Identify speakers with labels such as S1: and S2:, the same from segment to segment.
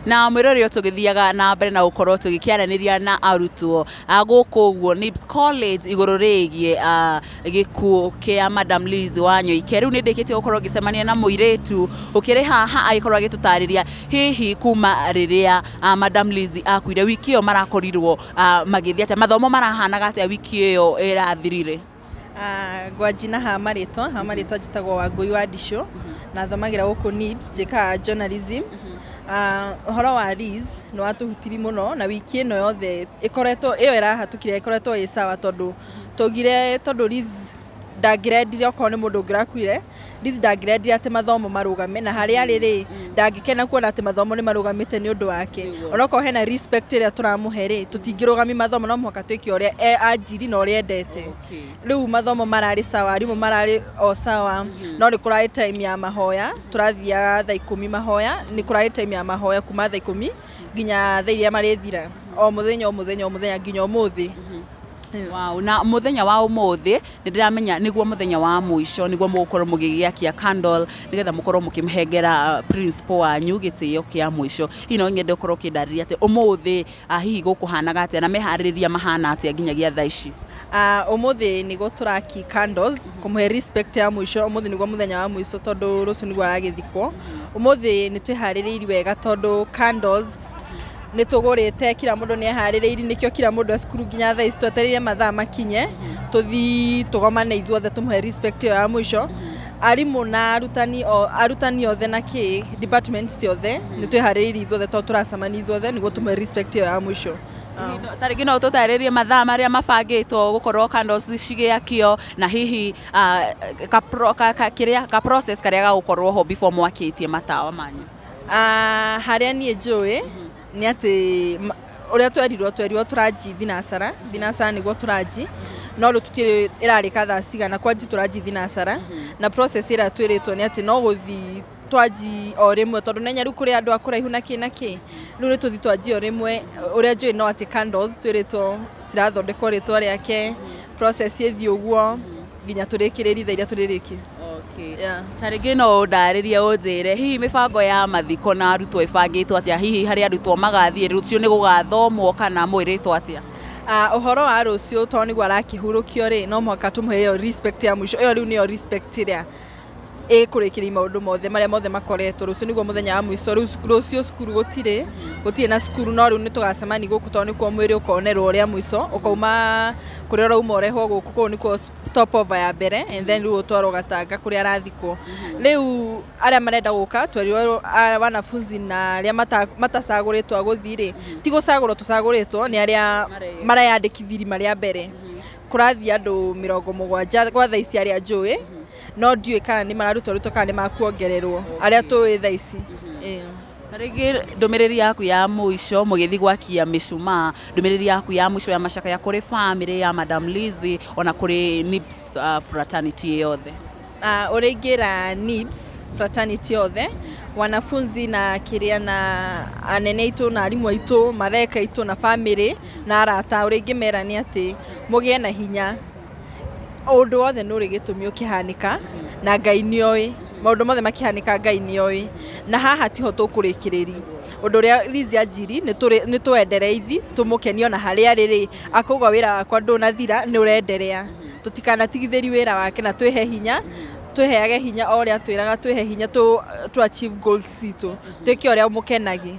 S1: na mwirori otugithiaga na mbere na gukorwo tugikiaraniria na arutwo guku guo NIBS College iguru rigie gikuo kia Madam Lizzie Wanyoike. Riu nindikitie gukorwo ngicemania na muiretu ukiri haha agikorwo agitutariria hihi kuma riria Madam Lizzie akuire wiki iyo marakorirwo magithia ata mathomo marahanaga ata wiki iyo irathirire.
S2: Gwajina hamaritwa jitagwo Wangui wa Ndisho na thomagira guku NIBS jika journalism. Horo wa Liz no atuhutiri muno na wiki ino yothe ikoretwo iyo irahatukire ikoretwo isawa tondu togire tondu Liz ndangirendire okorwo ni mundu ngirakuire. Liz ndangirendire ati mathomo marugame na hari ariri ndangikena kuona ati mathomo ni marugamite ni undu wake. Onako hena respect ria turamuhere tutingirugami mathomo no muhaka twiki uria ajiri na uria endete. Riu mathomo marari sawa arimu marari o sawa no ni kurari time ya mahoya turathia thaa 10 mahoya ni kurari time ya mahoya kuma thaa 10 nginya thaa iria marithira o muthenya nginya umuthi.
S1: Wow, na muthenya wa umuthi ndiramenya niguo muthenya wa muisho niguo mukorwo mugigiakia candle nigetha mukorwo mukimhengera principal wanyu gitio kia muisho. Ino nyende ukorwo kindariria ati umuthi hihi gukuhanaga ati na mehaririria mahana ati nginyagia thaa ici.
S2: Umuthi nigo turaki candles kumuhe respect ya muisho. Umuthi nigo muthenya wa muisho tondu rucio nigo agithikwo. Umuthi ni twihaririiri wega tondu candles nitugurite kila mundu ni haririiri nikio kila mundu asukuru nginya thaa ici twetereire mathaa makinye tuthi tugomane ithuothe tumuhe respect ya muisho. Arimu na arutani othe na ki departments ciothe nitwihaririiri ithuothe to turacamani ithuothe niguo tumuhe respect ya muisho.
S1: Tariki no tutaririe mathaa maria mabangitwo gukorwo candles cigiakio na hihi ka process karia gagukorwo ho before mwakitie matawa manyu.
S2: Haria nie njui ni ati uria twerirwo turaji thinacara niguo turaji no rututire irarika thaa cigana kwanji turaji thinacara na process ira twiritwo ni ati no guthi twaji o rimwe tondu nenya ru kuri andu akuraihu na ki ru ri tuthi twaji o rimwe uria njui no ati candles twiritwo cirathondekwo ritwa riake process yethi uguo nginya turikiriri thaa iria tuririki.
S1: Yeah. Tarigi no ndaririe unjire hihi mibango ya mathiko na arutwo ibangitwo atia hihi hari arutwo magathie rucio ni gugathomwo kana mwiritwo atia.
S2: Uhoro wa rucio to ni gwa rakihurukio ri no muhaka tumuhe respect ya muisho. Iyo riu ni respect ria kurikiria maundu mothe maria mothe makoretwo rucio niguo muthenya wa muisho. Rucio skuru gutire na skuru no riu ni tugacemani guku to ni kwa mwiri ukonerwo uria muisho ukauma kuri ora umorehwo guku ko ni ko stop over ya mbere and then riu utwaro gatanga kuri arathikwo. Riu aria marenda guka twerirwo wanafunzi na aria matacaguritwo guthire ti gucagurwo tucaguritwo ni aria marayandikithiri maria mbere kurathia andu 70 gwa thaa ici aria njui no ndiwe kana ni mararutwo kana ni makuongererwo aria tuwi thaa ici.
S1: Tarigi ndumiriri yaku ya muisho mugithi gwakia mishuma ndumiriri yaku ya muisho ya mashaka ya kuri family ya Madam Lizzie ona kuri NIBS fraternity yothe.
S2: Uringira NIBS fraternity yothe wanafunzi na kiria na anene itu na arimu aitu mareka itu na family na arata uringimera ni ati mugie na hinya undu wothe nuri gitumi ukihanika na Ngai nioi maundu mothe makihanika Ngai nioi na haha tiho tukurikiriri undu ria Lizzie ajiri ni twendereithi tumukenio na haria riri akuga wira wakwa ndunathira ni urenderea tutikana tigitheri wira wake na twehe hinya tweheage hinya oria twiraga twehe hinya to achieve goals itu twiki oria mukenagi.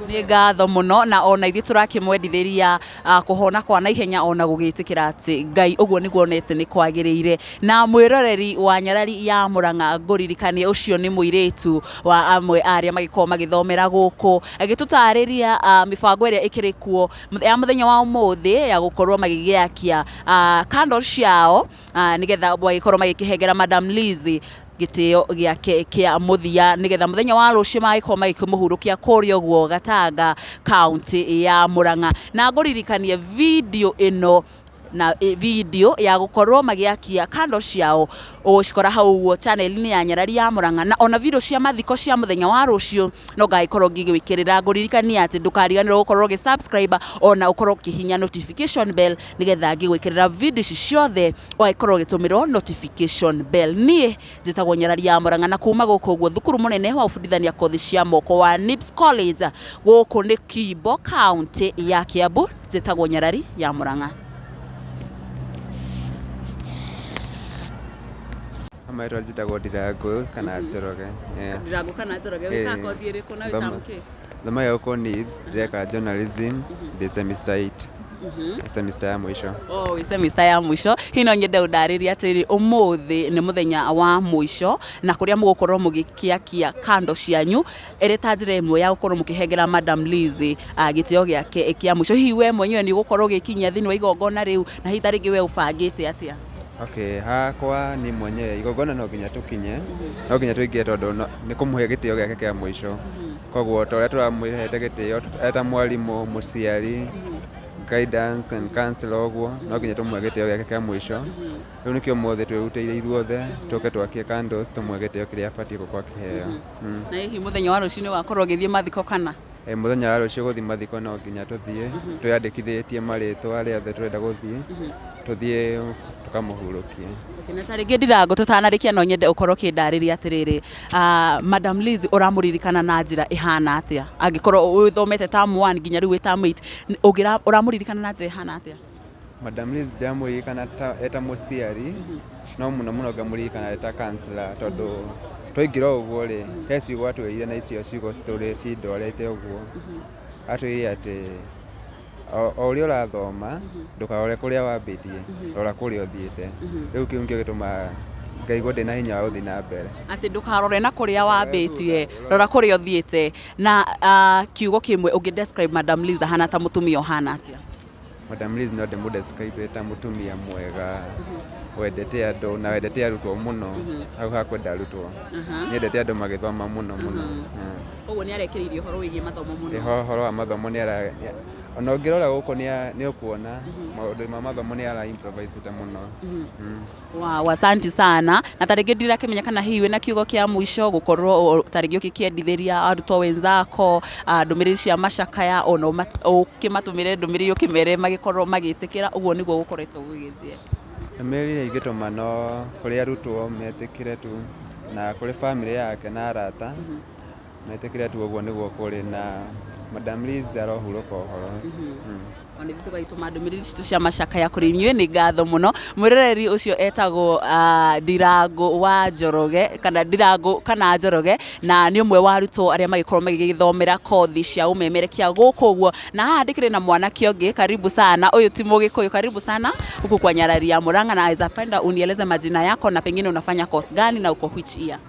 S1: Ni ngatho muno na ona ithi turakimwendithiria kuhona kwa na ihenya ona gugitikira ati Ngai uguo niguo nete ni kwagiriire. Na mwiroreri wa Nyarari ya Murang'a nguririkanie ucio ni muiretu wa amwe aria magikoma magithomera guku agitutariria mibango iria ikirikuo ya muthenya wa umuthi ya gukorwo magigiakia candle ciao nigetha bagikorwo magikihengera Madam Lizzie gitio giake kia muthia nigetha muthenya wa rucio magikoma magikimuhurukia kurio guo Gatanga county ya Murang'a. Na nguririkanie video ino na video ya gukorwo magiakia kando ciao ucikora hau channel-ini ya Nyarari ya Murang'a, na ona video cia mathiko cia muthenya wa rucio no ngaikorwo ngigwikirira nguririkania ati ndukariganirwo gukorwo subscribe ona ukorwo kihinya notification bell nigetha ngigwikirira video ciothe waikorwo gitumirwo notification bell. Nie njitagwo Nyarari ya Murang'a na kuma guku guo thukuru munene wa ufundithania kothi cia moko wa NIBS College guku ni Kibo County ya Kiambu. Njitagwo Nyarari ya Murang'a.
S3: Amaitwa njitagwo Ndirangu kana Njoroge.
S1: Ndirangu kana Njoroge wika kothi iriku na witamuki?
S3: Thoma guku NIBS direka journalism de semester 8. Semester ya mwisho.
S1: Oh, semester ya mwisho. Hino nyende udariria atiri umuthi ni muthenya wa mwisho na kuria mugukorwo mugikiakia kando cianyu ere tajira imwe ya gukorwo mukihengera Madam LIZZIE gitio giake kia mwisho. Hihi we mwenyewe ni gukorwo gikinyia thini wa igongona riu na hita ringi we ubangite atia?
S3: Okay, hakwa ni mwenyewe igongona no nginya tukinye, no nginya tuingie tondu ni kumuhe gitio giake kia mwisho. Koguo toria turamwihete gitio eta mwalimu muciari guidance and counsel oguo no nginya tumwe gitio giake kia mwisho. Riu nikio mothe twirutire ithuothe tuke twakie candles tumwe gitio kiria abatie gukwa kiheo.
S1: Na hihi muthenya wa rucio ni wakorwo githie mathiko kana?
S3: Muthenya wa rucio guthi mathiko no nginya tuthie twiyandikithitie maritwa aria othe turenda guthie tuthie tukamuhurukie.
S1: Na taringi Ndirangu tutanarikia no nyende ukorwo kindariria atiriri Madam LIZZIE uramuririkana na njira ihana atia angikorwo uthomete term 1 nginya riu term 8 uramuririkana na njira ihana atia?
S3: Madam LIZZIE ndamuririkana eta muciari no muno ngamuririkana eta counselor tondu twaingira uguo ri he ciugo atwirire na icio ciugo citure cindorete uguo atwirire ati o uria urathoma ndukarore kuria wambitie rora kuria uthiite. Riu kiu ngio gituma ngaigua ndina hinya wa uthi na mbere
S1: ati ndukarore na kuria wambitie rora kuria uthiite. Na kiugo kimwe ungi describe Madam LIZZIE hana ta mutumia hana atia?
S3: Madam LIZZIE no ndemu describe ta mutumia mwega wendete andu na wendete arutwo muno au hakwenda arutwo nyendete andu magithoma muno.
S1: Oguo ni arekiririe horo wigi mathomo muno.
S3: Horo wa mathomo ni ara ona ungirora guku ni ukuona maundu ma mathomo ni ara improvise ta muno.
S1: Wow, asante sana. Na taringi ndirakimenya kana hiwi na kiugo kia mwisho gukorwo taringi ukikiendithiria arutwo wenzako ndumiriri cia macakaya ona ukimatumire ndumiriri ukimere magikorwo magitikira uguo niguo gukoretwo gugithie? Ndumiriri
S3: igituma no kuri arutwo metikire tu na kuri family yake na arata metikire tu uguo niguo kuri na Madam LIZZIE arohuruka uhoro. Oni
S1: tugaituma ndumiriri citu cia macakaya kuri inyue ni ngatho muno. Mwiroreri ucio etagwo Ndirangu wa Njoroge kana Ndirangu kana Njoroge na ni umwe wa arutwo aria magikorwo magigithomera kothi cia umemerekia guku guo. Na haha ndikire na mwanake ungi, karibu sana. Uyu ti Mugikuyu, karibu sana huku kwa Nyarari ya Murang'a, na awezapenda unieleze majina yako na pengine unafanya course gani na uko which year?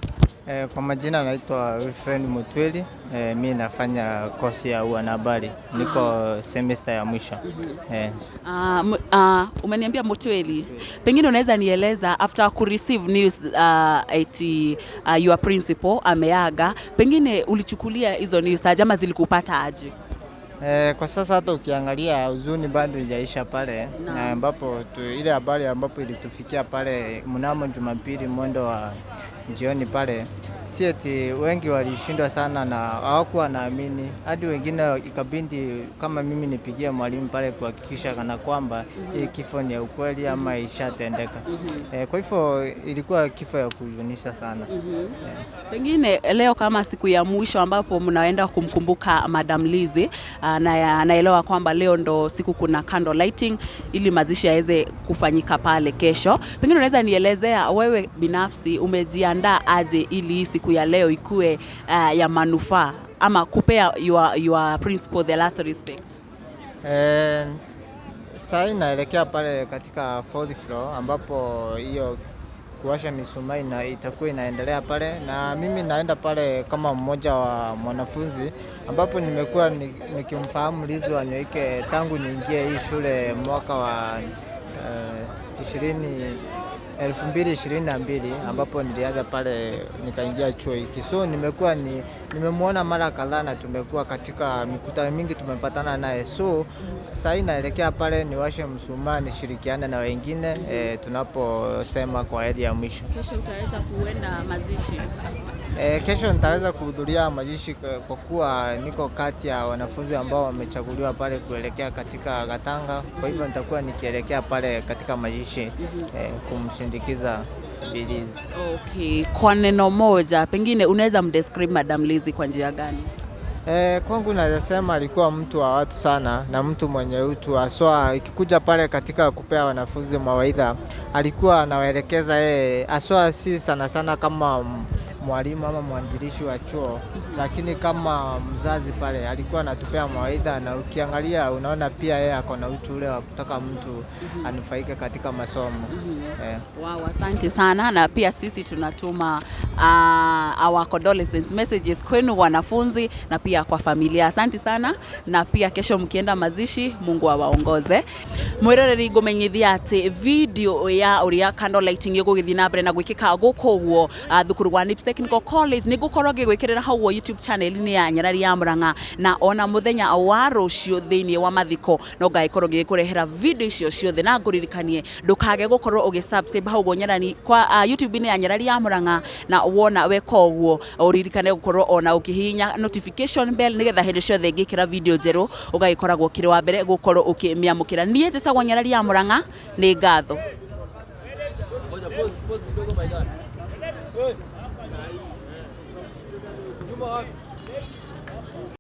S4: Kwa majina naitwa Wilfred Mutweli. Mimi nafanya kosi ya uanahabari, niko semester ya mwisho.
S1: Umeniambia Mutweli, pengine unaweza nieleza after ku receive news your principal ameaga, pengine ulichukulia hizo news aje ama zilikupata aje?
S4: Kwa sasa hata ukiangalia huzuni bado haijaisha pale, na ambapo ile habari ambapo ilitufikia pale mnamo Jumapili mwendo wa jioni pale, si eti wengi walishindwa sana na hawakuwa naamini, hadi wengine ikabindi kama mimi nipigie mwalimu pale kuhakikisha kana kwamba hii kifo ni ukweli ama ishatendeka. Kwa hivyo ilikuwa kifo ya kuhuzunisha sana.
S1: Pengine leo kama siku ya mwisho ambapo mnaenda kumkumbuka Madam LIZZIE, na naelewa kwamba leo ndo siku kuna candle lighting ili mazishi yaweze kufanyika pale kesho. Pengine unaweza nielezea wewe binafsi umejiandaa aje ili siku ya leo ikue ya manufaa ama kupea your principal the last respect?
S4: Sasa naelekea pale katika 4th floor ambapo hiyo kuwasha misumari na itakuwa inaendelea pale, na mimi naenda pale kama mmoja wa mwanafunzi ambapo nimekuwa nikimfahamu LIZZIE WANYOIKE tangu niingie hii shule mwaka wa 2022 ambapo nilianza pale nikaingia chuo hiki. So nimemwona mara kadhaa na tumekuwa katika mikutano mingi tumepatana naye. So sasa naelekea pale niwashe mshumaa nishirikiane na wengine tunaposema kwa heri ya mwisho.
S1: Kesho utaweza kuenda mazishi?
S4: Kesho nitaweza kuhudhuria mazishi kwa kuwa niko kati ya wanafunzi ambao wamechaguliwa pale kuelekea katika Gatanga. Kwa hivyo nitakuwa nikielekea pale katika mazishi kumshindikiza Liz.
S1: Okay, kwa neno moja pengine unaweza mdescribe Madam Lizzie kwa njia gani?
S4: Kwangu naweza sema alikuwa mtu wa watu sana na mtu mwenye utu, haswa ikikuja pale katika kupea wanafunzi mawaidha alikuwa anawaelekeza haswa si sana kama mwalimu ama mwanjilishi wa chuo, lakini kama mzazi pale alikuwa anatupea mawaidha, na ukiangalia unaona pia yeye ako na utu ule wa kutaka mtu anufaike katika masomo.
S1: Wow, asante sana, na pia sisi tunatuma our condolences messages kwenu wanafunzi na pia kwa familia. Asante sana, na pia kesho mkienda mazishi Mungu awaongoze. Mwiroreri ngumenyithia ati video ya uria candlelighting igugithii na mbere na gwikika gukuguo thukuru wa NIBS.Technical College nigukorwo ngigwikirira hau YouTube channel ni ya Nyarari ya Murang'a, na ona muthenya wa rucio thiini wa mathiko no ngaikorwo ngikurehera video icio ciothe, na nguririkanie ndukage gukorwo ugisubscribe hau Nyarari kwa YouTube ni ya Nyarari ya Murang'a, na wona weka uguo uririkane gukorwo ona ukihinya notification bell nigetha hindi ciothe ngikira video njeru ugaikoragwo kiri wa mbere gukorwo ukimiamukira. Nie njitagwo Nyarari ya Murang'a, ni ngatho. Come on.